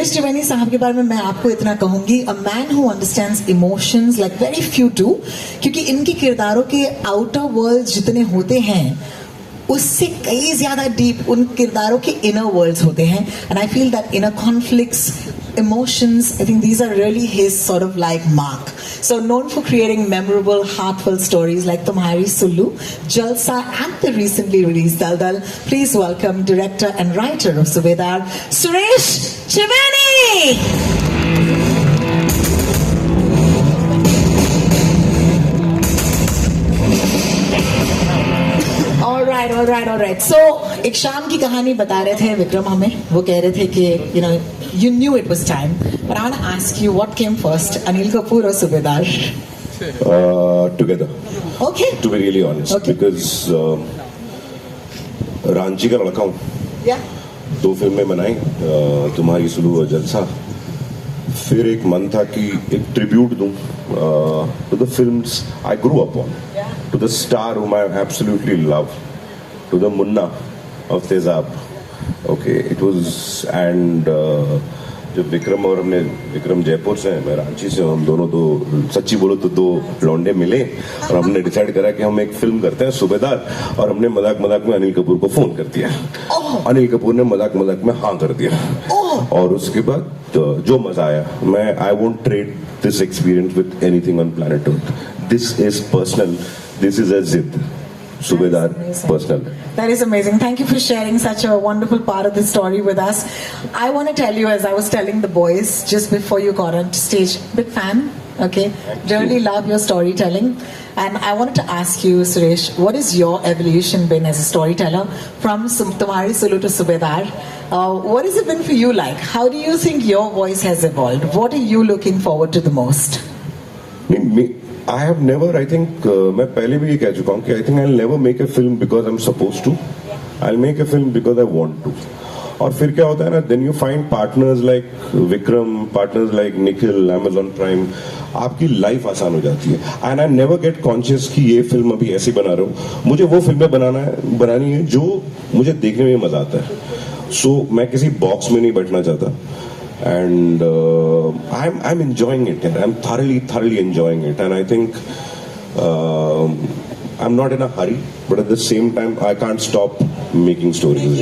त्रिवेणी साहब के बारे में मैं आपको इतना कहूंगी, a man who understands emotions like very few do, क्योंकि इनके किरदारों के आउटर वर्ल्ड जितने होते हैं उससे कई ज्यादा डीप उन किरदारों के इनर वर्ल्ड्स होते हैं. And I feel that inner conflicts, emotions, I think these are really his sort of like mark. So known for creating memorable, heartfelt stories like Tumhari Sulu, Jalsa and the recently released Dal Dal, please welcome director and writer of Subedar, Suresh Triveni! All right. So, एक शाम की कहानी बता रहे थे विक्रम हमें. वो कह रहे थे कि you knew it was time. But I want to ask you, what came first, Anil Kapoor or Subedar? Together. Okay. To be really honest, okay. Because Ranchi का लड़का हूँ. Yeah. 2 फिल्में बनाई, तुम्हारी सुलू और जलसा. फिर एक मन था कि एक ट्रिब्यूट दूं to the films I grew up on, to the star whom I absolutely love, to the Munna of Tezab. Okay, it was, and जब विक्रम और हमने, विक्रम जयपुर से है, मैं रांची से हूँ, हम दोनों तो सच्ची बोलो तो 2 लौंडे मिले और हमने डिसाइड करा कि हम एक फिल्म करते हैं सुबेदार. और हमने मजाक मजाक में अनिल कपूर को फोन कर दिया. अनिल कपूर ने मजाक मजाक में हाँ कर दिया. और उसके बाद जो मजा आया, मैं I won't trade this experience with anything on planet earth. This is personal, this is a जिद. Subedar, personal. That is amazing. Thank you for sharing such a wonderful part of the story with us. I want to tell you, as I was telling the boys just before you got on stage, big fan. Okay, really love your storytelling. And I wanted to ask you, Suresh, what is your evolution been as a storyteller from Tumhari Sulu to Subedar? What has it been for you like? How do you think your voice has evolved? What are you looking forward to the most? I have never, I think, मैं पहले भी ये कह चुका हूँ कि I think I'll never make a film because I'm supposed to. I'll make a film because I want to. और फिर क्या होता है ना, then you find partners like Vikram, partners like Nikhil, Amazon Prime. आपकी लाइफ आसान हो जाती है. And I never get conscious कि ये फिल्म अभी ऐसी बना रहा हूँ. मुझे वो फिल्में बनानी है जो मुझे देखने में मजा आता है. So मैं किसी बॉक्स में नहीं बैठना चाहता. And I'm enjoying it, and I'm thoroughly enjoying it, and I think I'm not in a hurry, but at the same time I can't stop making stories.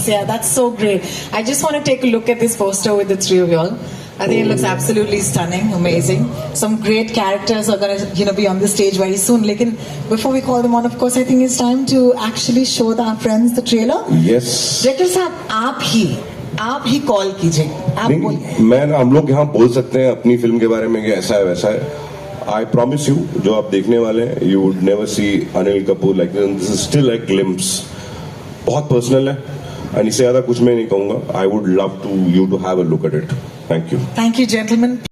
Yeah, that's so great. I just want to take a look at this poster with the 3 of y'all. I think it looks absolutely stunning, amazing. Some great characters are going to be on the stage very soon. Lekin before we call them on, of course, I think it's time to actually show our friends the trailer. Yes. Director साहब, आप ही call कीजिए. हम लोग यहाँ बोल सकते हैं अपनी फिल्म के बारे में कि ऐसा है वैसा है. आई प्रॉमिस यू, जो आप देखने वाले हैं, you would never see Anil Kapoor like this. Is still a glimpse. बहुत पर्सनल है, और इससे ज्यादा कुछ मैं नहीं कहूंगा. I would love to you to have a look at it. Thank you. Thank you, gentleman.